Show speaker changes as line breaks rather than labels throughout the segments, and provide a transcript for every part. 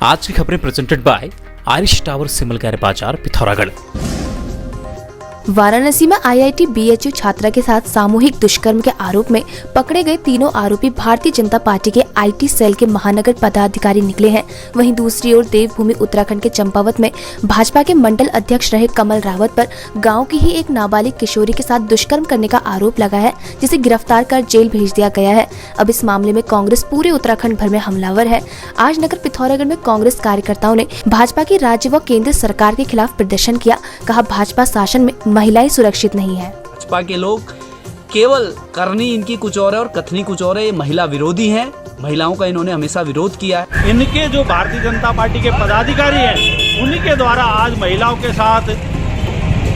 आज की खबरें प्रेजेंटेड बाय आयरिश टावर सिमलगैर बाजार पिथौरागढ़।
वाराणसी में आईआईटी बीएचयू छात्रा के साथ सामूहिक दुष्कर्म के आरोप में पकड़े गए तीनों आरोपी भारतीय जनता पार्टी के आईटी सेल के महानगर पदाधिकारी निकले हैं। वहीं दूसरी ओर देवभूमि उत्तराखंड के चंपावत में भाजपा के मंडल अध्यक्ष रहे कमल रावत पर गांव की ही एक नाबालिग किशोरी के साथ दुष्कर्म करने का आरोप लगा है, जिसे गिरफ्तार कर जेल भेज दिया गया है। अब इस मामले में कांग्रेस पूरे उत्तराखंड भर में हमलावर है। आज नगर पिथौरागढ़ में कांग्रेस कार्यकर्ताओं ने भाजपा की राज्य व केंद्र सरकार के खिलाफ प्रदर्शन किया। कहा, भाजपा शासन में महिलाएं सुरक्षित नहीं है।
भाजपा के लोग केवल करनी इनकी कुछ और है और कथनी कुछ और है। ये महिला विरोधी हैं। महिलाओं का इन्होंने हमेशा विरोध किया है।
इनके जो भारतीय जनता पार्टी के पदाधिकारी हैं, उन्हीं के द्वारा आज महिलाओं के साथ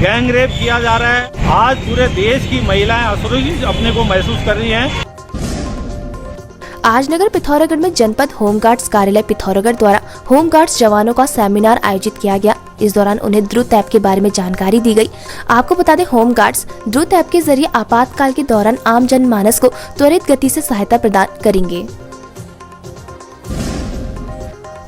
गैंग रेप किया जा रहा है। आज पूरे देश की महिलाएं असुरक्षित अपने को महसूस कर रही हैं।
आज नगर पिथौरागढ़ में जनपद होमगार्ड्स कार्यालय पिथौरागढ़ द्वारा होमगार्ड्स जवानों का सेमिनार आयोजित किया गया। इस दौरान उन्हें द्रुत ऐप के बारे में जानकारी दी गई। आपको बता दें, होमगार्ड्स द्रुत ऐप के जरिए आपातकाल के दौरान आम जनमानस को त्वरित गति से सहायता प्रदान करेंगे।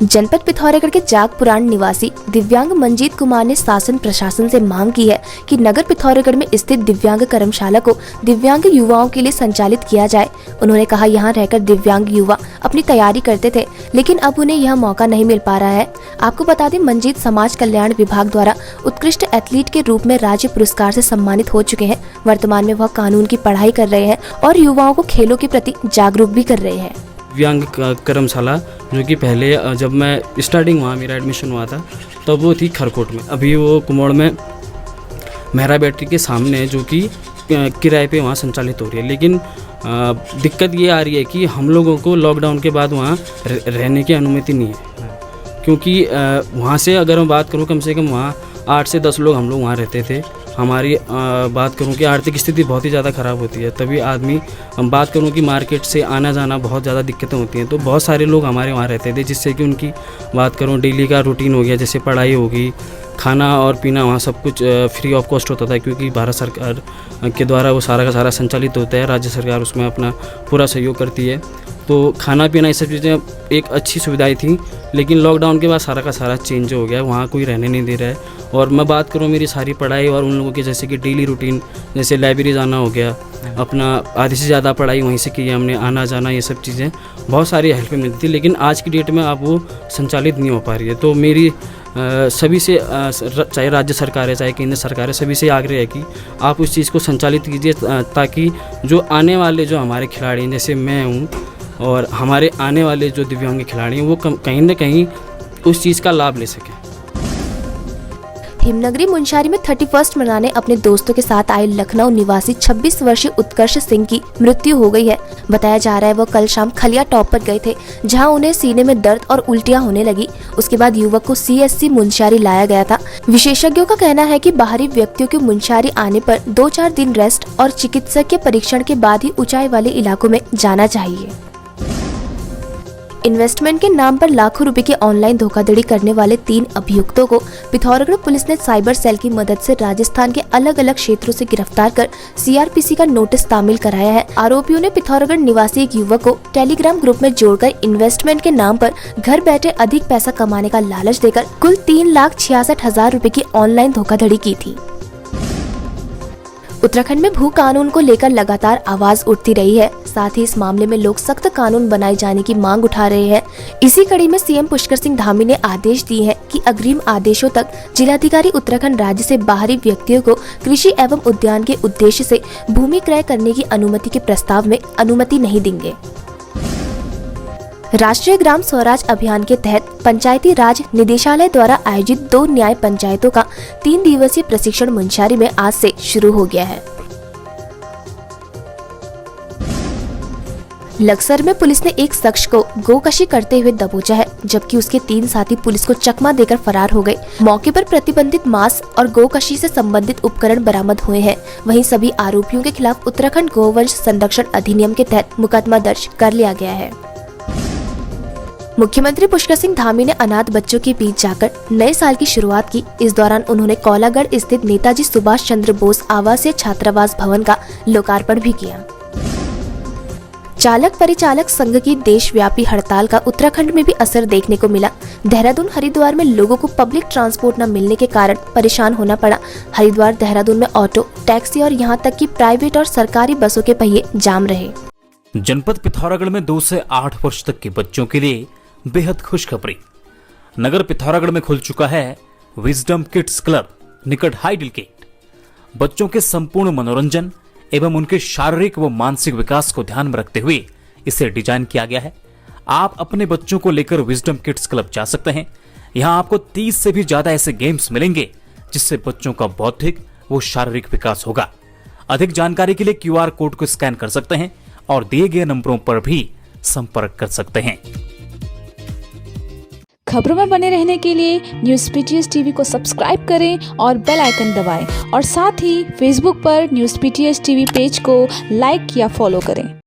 जनपद पिथौरागढ़ के जागपुराण निवासी दिव्यांग मंजीत कुमार ने शासन प्रशासन से मांग की है कि नगर पिथौरागढ़ में स्थित दिव्यांग कर्मशाला को दिव्यांग युवाओं के लिए संचालित किया जाए। उन्होंने कहा, यहां रहकर दिव्यांग युवा अपनी तैयारी करते थे, लेकिन अब उन्हें यह मौका नहीं मिल पा रहा है। आपको बता दें, मंजीत समाज कल्याण विभाग द्वारा उत्कृष्ट एथलीट के रूप में राज्य पुरस्कार से सम्मानित हो चुके हैं। वर्तमान में वह कानून की पढ़ाई कर रहे हैं और युवाओं को खेलों के प्रति जागरूक भी कर रहे हैं।
दिव्यांग कर्मशाला जो कि पहले जब मैं स्टार्टिंग वहाँ मेरा एडमिशन हुआ था तब वो थी खरकोट में। अभी वो कुमोड़ में मेहरा बैटरी के सामने जो कि किराए पे वहाँ संचालित हो रही है। लेकिन दिक्कत ये आ रही है कि हम लोगों को लॉकडाउन के बाद वहाँ रहने की अनुमति नहीं है, क्योंकि वहाँ से अगर मैं बात करूँ कम से कम वहाँ 8 से 10 लोग हम लोग वहाँ रहते थे। हमारी बात करूँ कि आर्थिक स्थिति बहुत ही ज़्यादा ख़राब होती है, तभी आदमी बात करूँ कि मार्केट से आना जाना बहुत ज़्यादा दिक्कतें होती हैं। तो बहुत सारे लोग हमारे वहाँ रहते थे, जिससे कि उनकी बात करूँ डेली का रूटीन हो गया, जैसे पढ़ाई होगी, खाना और पीना वहाँ सब कुछ फ्री ऑफ कॉस्ट होता था, क्योंकि भारत सरकार के द्वारा वो सारा का सारा संचालित होता है। राज्य सरकार उसमें अपना पूरा सहयोग करती है। तो खाना पीना ये सब चीज़ें एक अच्छी सुविधाएं थी, लेकिन लॉकडाउन के बाद सारा का सारा चेंज हो गया है। वहाँ कोई रहने नहीं दे रहा है। और मैं बात करूँ मेरी सारी पढ़ाई और उन लोगों के जैसे कि डेली रूटीन, जैसे लाइब्रेरी जाना हो गया, अपना आधी से ज़्यादा पढ़ाई वहीं से की है हमने, आना जाना ये सब चीज़ें बहुत सारी हेल्प मिलती थी। लेकिन आज की डेट में अब वो संचालित नहीं हो पा रही है। तो मेरी सभी से चाहे राज्य सरकार है चाहे केंद्र सरकार है, सभी से आग्रह है कि आप उस चीज़ को संचालित कीजिए, ताकि जो आने वाले जो हमारे खिलाड़ी हैं, जैसे मैं हूँ और हमारे आने वाले जो दिव्यांग खिलाड़ी हैं, वो कहीं ना कहीं उस चीज़ का लाभ ले सकें।
हिमनगरी मुंशारी में 31st मनाने अपने दोस्तों के साथ आए लखनऊ निवासी 26 वर्षीय उत्कर्ष सिंह की मृत्यु हो गई है। बताया जा रहा है वो कल शाम खलिया टॉप पर गए थे, जहां उन्हें सीने में दर्द और उल्टियां होने लगी। उसके बाद युवक को सीएससी मुंशारी लाया गया था। विशेषज्ञों का कहना है कि बाहरी व्यक्तियों के मुंशारी आने पर 2-4 दिन रेस्ट और चिकित्सकीय परीक्षण के बाद ही ऊंचाई वाले इलाकों में जाना चाहिए। इन्वेस्टमेंट के नाम पर लाखों रुपए की ऑनलाइन धोखाधड़ी करने वाले 3 अभियुक्तों को पिथौरागढ़ पुलिस ने साइबर सेल की मदद से राजस्थान के अलग अलग क्षेत्रों से गिरफ्तार कर सीआरपीसी का नोटिस तामील कराया है। आरोपियों ने पिथौरागढ़ निवासी एक युवक को टेलीग्राम ग्रुप में जोड़कर इन्वेस्टमेंट के नाम पर घर बैठे अधिक पैसा कमाने का लालच देकर कुल 3,66,000 रुपए की ऑनलाइन धोखाधड़ी की थी। उत्तराखंड में भू कानून को लेकर लगातार आवाज उठती रही है। साथ ही इस मामले में लोग सख्त कानून बनाए जाने की मांग उठा रहे हैं। इसी कड़ी में सीएम पुष्कर सिंह धामी ने आदेश दिए हैं कि अग्रिम आदेशों तक जिलाधिकारी उत्तराखंड राज्य से बाहरी व्यक्तियों को कृषि एवं उद्यान के उद्देश्य से भूमि क्रय करने की अनुमति के प्रस्ताव में अनुमति नहीं देंगे। राष्ट्रीय ग्राम स्वराज अभियान के तहत पंचायती राज निदेशालय द्वारा आयोजित 2 न्याय पंचायतों का 3 दिवसीय प्रशिक्षण मुंशारी में आज से शुरू हो गया है। लक्सर में पुलिस ने एक शख्स को गोकशी करते हुए दबोचा है, जबकि उसके 3 साथी पुलिस को चकमा देकर फरार हो गए। मौके पर प्रतिबंधित मांस और गोकशी से संबंधित उपकरण बरामद हुए हैं। वहीं सभी आरोपियों के खिलाफ उत्तराखंड गोवंश संरक्षण अधिनियम के तहत मुकदमा दर्ज कर लिया गया है। मुख्यमंत्री पुष्कर सिंह धामी ने अनाथ बच्चों के बीच जाकर नए साल की शुरुआत की। इस दौरान उन्होंने कोलागढ़ स्थित नेताजी सुभाष चंद्र बोस आवासीय छात्रावास भवन का लोकार्पण भी किया। चालक परिचालक संघ की देशव्यापी हड़ताल का उत्तराखंड में भी असर देखने को मिला। देहरादून हरिद्वार में लोगों को पब्लिक ट्रांसपोर्ट न मिलने के कारण परेशान होना पड़ा। हरिद्वार देहरादून में ऑटो, टैक्सी और यहां तक कि प्राइवेट और सरकारी बसों के पहिए जाम रहे।
जनपद पिथौरागढ़ में 2 से 8 वर्ष तक के बच्चों के लिए बेहद खुशखबरी। नगर पिथौरागढ़ में खुल चुका है विजडम किड्स क्लब निकट हाईडिल गेट। बच्चों के संपूर्ण मनोरंजन एवं उनके शारीरिक व मानसिक विकास को ध्यान में रखते हुए इसे डिजाइन किया गया है। आप अपने बच्चों को लेकर विजडम किड्स क्लब जा सकते हैं। यहाँ आपको 30 से भी ज्यादा ऐसे गेम्स मिलेंगे जिससे बच्चों का बौद्धिक व शारीरिक विकास होगा। अधिक जानकारी के लिए QR कोड को स्कैन कर सकते हैं और दिए गए नंबरों पर भी संपर्क कर सकते हैं।
खबरों में बने रहने के लिए न्यूज़ PTS टीवी को सब्सक्राइब करें और बेल आइकन दबाएं और साथ ही फेसबुक पर न्यूज़ PTS टीवी पेज को लाइक या फॉलो करें।